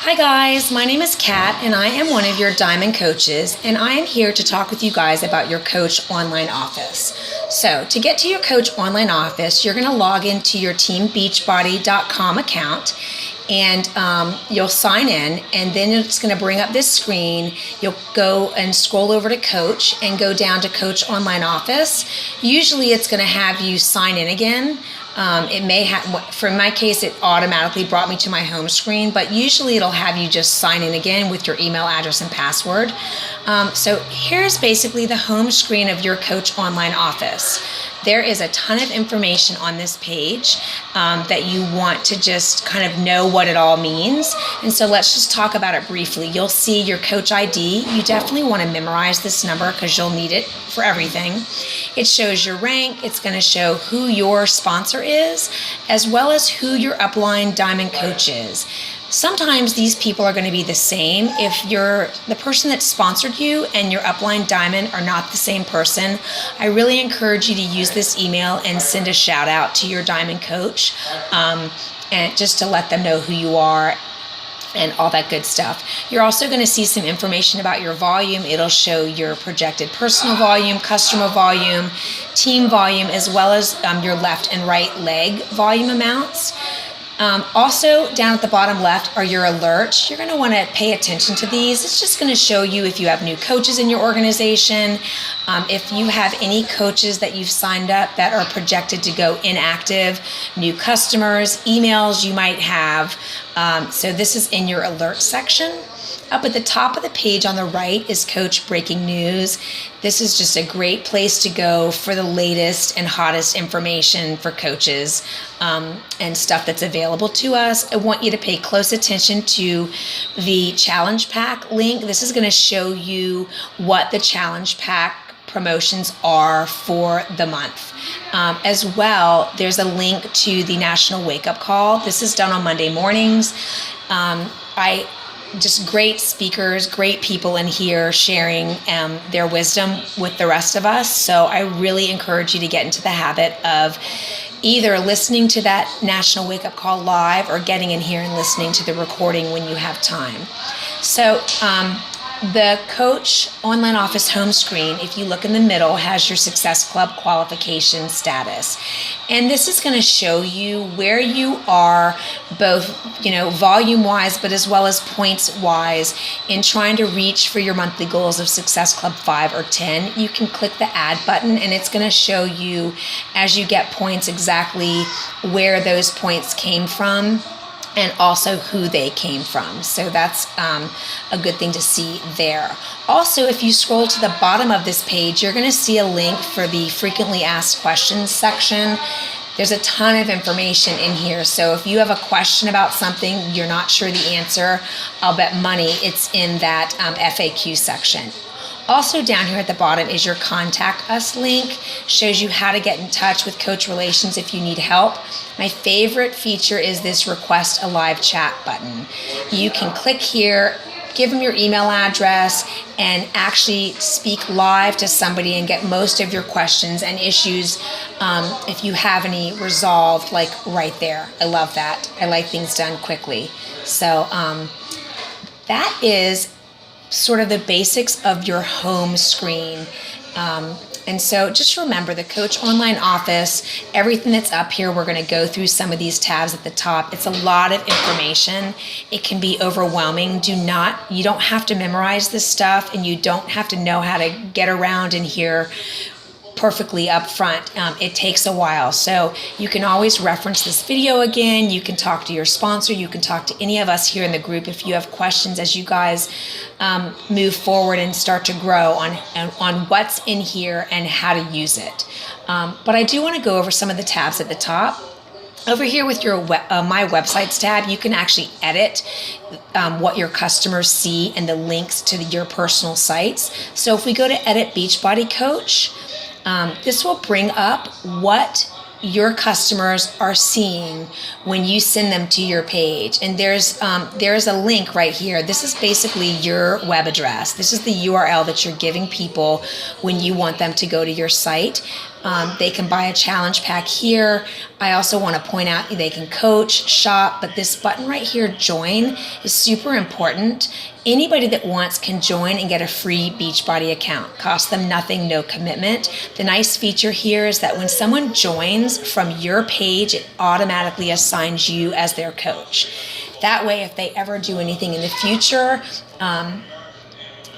Hi guys, my name is Kat and I am one of your Diamond coaches, and I am here to talk with you guys about your Coach Online Office. So to get to your Coach Online Office, you're going to log into your teambeachbody.com account, and you'll sign in, and then it's going to bring up this screen. You'll go and scroll over to Coach and go down to Coach Online Office. Usually it's going to have you sign in again. It may have, for my case, it automatically brought me to my home screen, but usually it'll have you just sign in again with your email address and password. So here's basically the home screen of your Coach Online Office. There is a ton of information on this page that you want to just kind of know what it all means. And so let's just talk about it briefly. You'll see your Coach ID. You definitely want to memorize this number because you'll need it for everything. It shows your rank. It's going to show who your sponsor is, as well as who your upline Diamond coach is. Sometimes these people are going to be the same. If the person that sponsored you and your upline Diamond are not the same person, I really encourage you to use this email and send a shout out to your Diamond coach, and just to let them know who you are and all that good stuff. You're also going to see some information about your volume. It'll show your projected personal volume, customer volume, team volume, as well as your left and right leg volume amounts. Also, down at the bottom left are your alerts. You're going to want to pay attention to these. It's just going to show you if you have new coaches in your organization, if you have any coaches that you've signed up that are projected to go inactive, new customers, emails you might have. So this is in your alert section. Up at the top of the page on the right is Coach Breaking News. This is just a great place to go for the latest and hottest information for coaches and stuff that's available to us. I want you to pay close attention to the Challenge Pack link. This is going to show you what the Challenge Pack promotions are for the month. As well, there's a link to the National Wake Up Call. This is done on Monday mornings. Just great speakers, great people in here sharing their wisdom with the rest of us. So I really encourage you to get into the habit of either listening to that National Wake Up Call live or getting in here and listening to the recording when you have time. So the Coach Online Office home screen, if you look in the middle, has your Success Club qualification status. And this is going to show you where you are, both, volume-wise, but as well as points-wise, in trying to reach for your monthly goals of Success Club 5 or 10. You can click the Add button, and it's going to show you, as you get points, exactly where those points came from, and also who they came from. So that's a good thing to see there. Also, if you scroll to the bottom of this page, you're going to see a link for the frequently asked questions section. There's a ton of information in here. So if you have a question about something, you're not sure the answer, I'll bet money it's in that FAQ section. Also down here at the bottom is your Contact Us link. Shows you how to get in touch with Coach Relations if you need help. My favorite feature is this Request a Live Chat button. You can click here, give them your email address, and actually speak live to somebody and get most of your questions and issues, if you have any, resolved like right there. I love that. I like things done quickly. So that is sort of the basics of your home screen. And so just remember the Coach Online Office, everything that's up here, we're going to go through some of these tabs at the top. It's a lot of information. It can be overwhelming. You don't have to memorize this stuff, and you don't have to know how to get around in here perfectly up front. It takes a while. So you can always reference this video again. You can talk to your sponsor. You can talk to any of us here in the group if you have questions as you guys move forward and start to grow on what's in here and how to use it. But I do want to go over some of the tabs at the top. Over here with your My Websites tab, you can actually edit what your customers see and the links to your personal sites. So if we go to Edit Beachbody Coach, this will bring up what your customers are seeing when you send them to your page. And there's a link right here. This is basically your web address. This is the URL that you're giving people when you want them to go to your site. They can buy a challenge pack here. I also want to point out they can coach, shop, but this button right here, join, is super important. Anybody that wants can join and get a free Beachbody account. Costs them nothing, no commitment. The nice feature here is that when someone joins from your page, it automatically assigns you as their coach. That way, if they ever do anything in the future,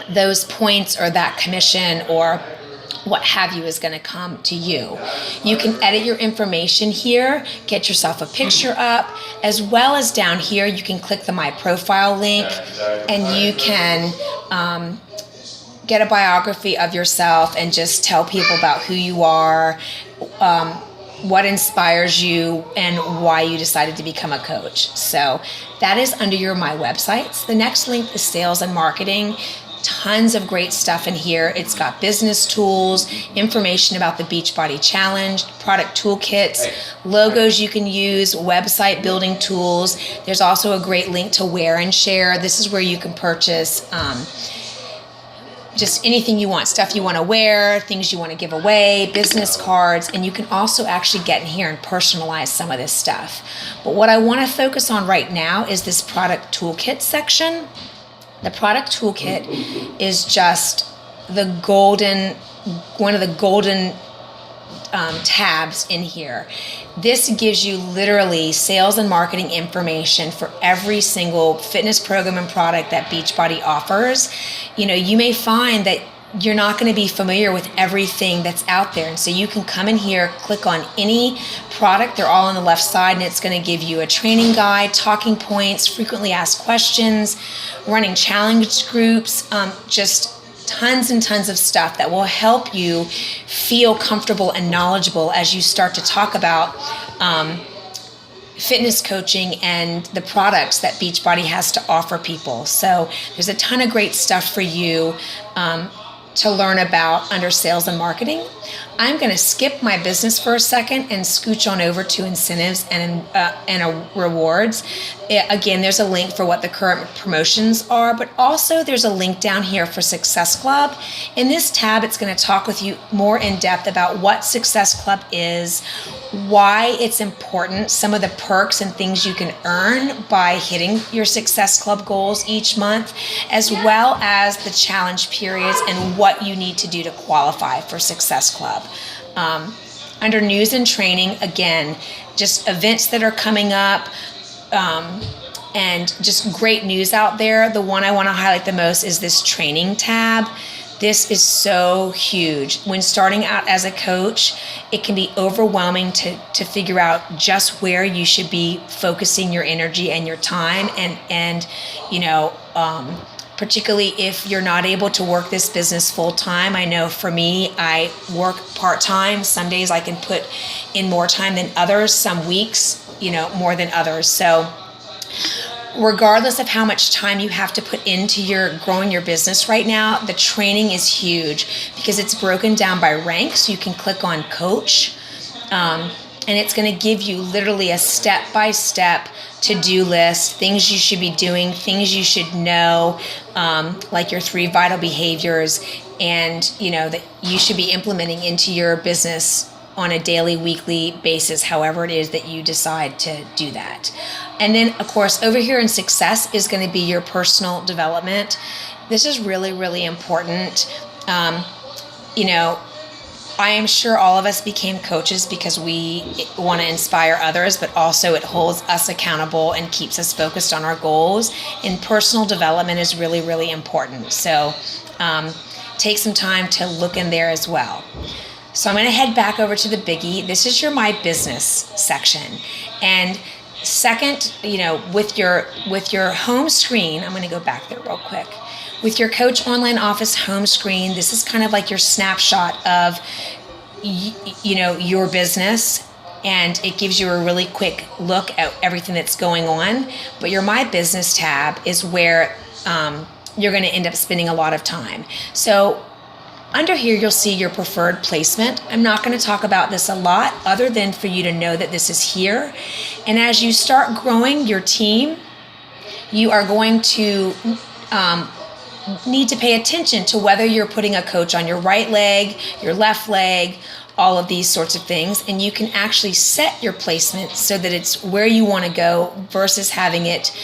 those points or that commission or what have you is going to come to you. You can edit your information here, get yourself a picture up, as well as down here you can click the My Profile link and you can get a biography of yourself and just tell people about who you are, what inspires you, and why you decided to become a coach. So that is under your My Websites. The next link is Sales and Marketing. Tons of great stuff in here. It's got business tools, information about the Beachbody Challenge, product toolkits, logos you can use, website building tools. There's also a great link to Wear and Share. This is where you can purchase just anything you want, stuff you want to wear, things you want to give away, business cards, and you can also actually get in here and personalize some of this stuff. But what I want to focus on right now is this product toolkit section. The product toolkit is just one of the golden tabs in here. This gives you literally sales and marketing information for every single fitness program and product that Beachbody offers. You know, you may find that you're not going to be familiar with everything that's out there. And so you can come in here, click on any product. They're all on the left side, and it's going to give you a training guide, talking points, frequently asked questions, running challenge groups, just tons and tons of stuff that will help you feel comfortable and knowledgeable as you start to talk about fitness coaching and the products that Beachbody has to offer people. So there's a ton of great stuff for you to learn about under sales and marketing. I'm going to skip my business for a second and scooch on over to incentives and rewards. Again, there's a link for what the current promotions are, but also there's a link down here for Success Club. In this tab, it's going to talk with you more in depth about what Success Club is, why it's important, some of the perks and things you can earn by hitting your Success Club goals each month, as well as the challenge periods and what you need to do to qualify for Success Club. Under news and training, again, just events that are coming up, and just great news out there. The one I want to highlight the most is this training tab. This is so huge. When starting out as a coach, it can be overwhelming to figure out just where you should be focusing your energy and your time, and you know, particularly if you're not able to work this business full time. I know for me, I work part time. Some days I can put in more time than others, some weeks, you know, more than others. So regardless of how much time you have to put into your growing your business right now, the training is huge because it's broken down by ranks. You can click on coach, and it's going to give you literally a step-by-step to-do list, things you should be doing, things you should know, like your 3 vital behaviors, and you know that you should be implementing into your business on a daily, weekly basis, however it is that you decide to do that. And then, of course, over here in Success is going to be your personal development. This is really, really important. You know, I am sure all of us became coaches because we want to inspire others, but also it holds us accountable and keeps us focused on our goals. And personal development is really, really important. So take some time to look in there as well. So I'm going to head back over to the biggie. This is your My Business section. And second, you know, with your home screen, I'm going to go back there real quick. With your Coach Online Office home screen, this is kind of like your snapshot of, you know, your business, and it gives you a really quick look at everything that's going on. But your My Business tab is where you're going to end up spending a lot of time. So under here, you'll see your preferred placement. I'm not going to talk about this a lot other than for you to know that this is here. And as you start growing your team, you are going to need to pay attention to whether you're putting a coach on your right leg, your left leg, all of these sorts of things, and you can actually set your placement so that it's where you want to go versus having it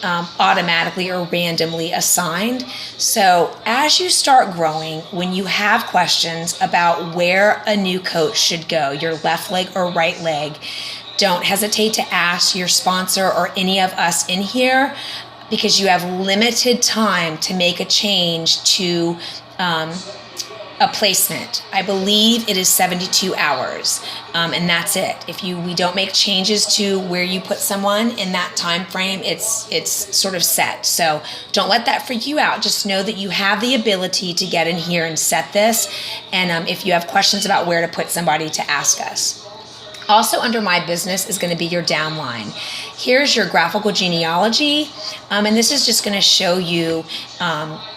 automatically or randomly assigned. So as you start growing, when you have questions about where a new coach should go, your left leg or right leg, don't hesitate to ask your sponsor or any of us in here, because you have limited time to make a change to a placement. I believe it is 72 hours, and that's it. If we don't make changes to where you put someone in that time frame, it's sort of set. So don't let that freak you out. Just know that you have the ability to get in here and set this, and if you have questions about where to put somebody, to ask us. Also under My Business is going to be your downline. Here's your graphical genealogy, and this is just going to show you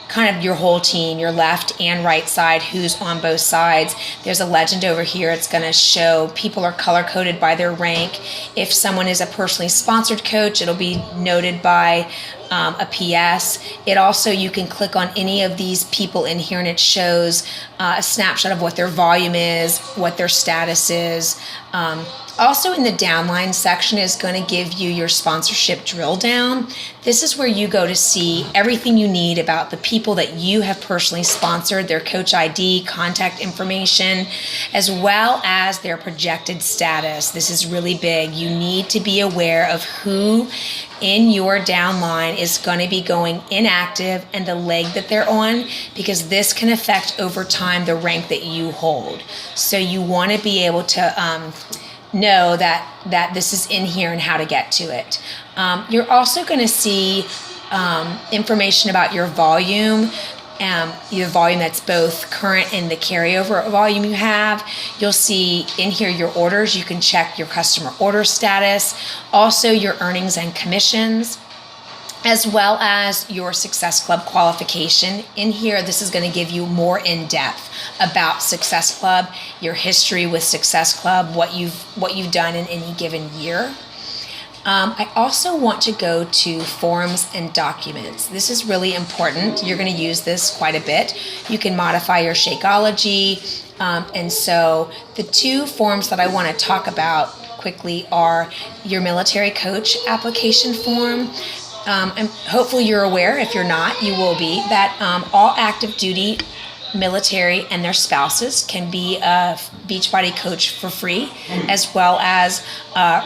kind of your whole team, your left and right side, who's on both sides. There's a legend over here. It's going to show people are color-coded by their rank. If someone is a personally sponsored coach, it'll be noted by a PS. It also, you can click on any of these people in here and it shows a snapshot of what their volume is, what their status is. Also in the downline section is going to give you your sponsorship drill down. This is where you go to see everything you need about the people that you have personally sponsored, their coach ID, contact information, as well as their projected status. This is really big. You need to be aware of who in your downline is going to be going inactive and the leg that they're on, because this can affect over time the rank that you hold. So you want to be able to know that this is in here and how to get to it. You're also going to see information about your volume that's both current and the carryover volume you have. You'll see in here your orders. You can check your customer order status, also your earnings and commissions, as well as your Success Club qualification. In here, this is going to give you more in depth about Success Club, your history with Success Club, what you've done in any given year. I also want to go to forms and documents. This is really important. You're going to use this quite a bit. You can modify your Shakeology. And so the two forms that I want to talk about quickly are your military coach application form. And hopefully you're aware, if you're not, you will be, that all active duty military and their spouses can be a Beachbody coach for free, as well as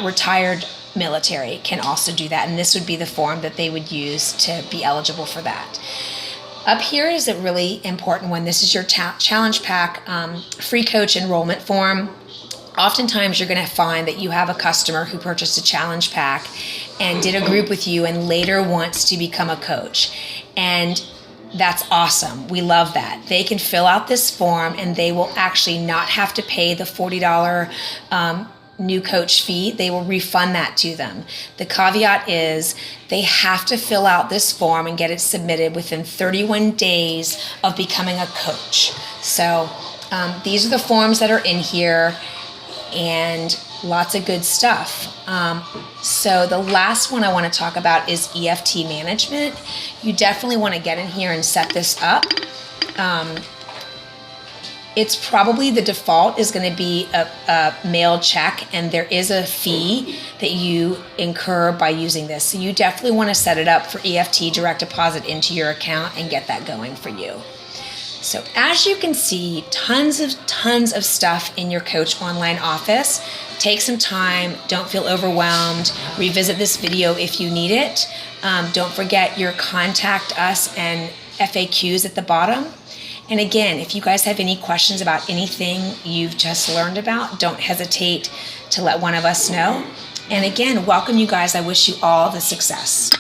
retired military can also do that. And this would be the form that they would use to be eligible for that. Up here is a really important one. This is your challenge pack free coach enrollment form. Oftentimes you're going to find that you have a customer who purchased a challenge pack and did a group with you and later wants to become a coach. And that's awesome. We love that. They can fill out this form and they will actually not have to pay the $40 new coach fee. They will refund that to them. The caveat is they have to fill out this form and get it submitted within 31 days of becoming a coach. So these are the forms that are in here, and lots of good stuff. So the last one I want to talk about is EFT management. You definitely want to get in here and set this up. It's probably the default is going to be a mail check, and there is a fee that you incur by using this. So you definitely want to set it up for EFT direct deposit into your account and get that going for you. So as you can see, tons of stuff in your Coach Online office. Take some time. Don't feel overwhelmed. Revisit this video if you need it. Don't forget your contact us and FAQs at the bottom. And again, if you guys have any questions about anything you've just learned about, don't hesitate to let one of us know. And again, welcome you guys. I wish you all the success.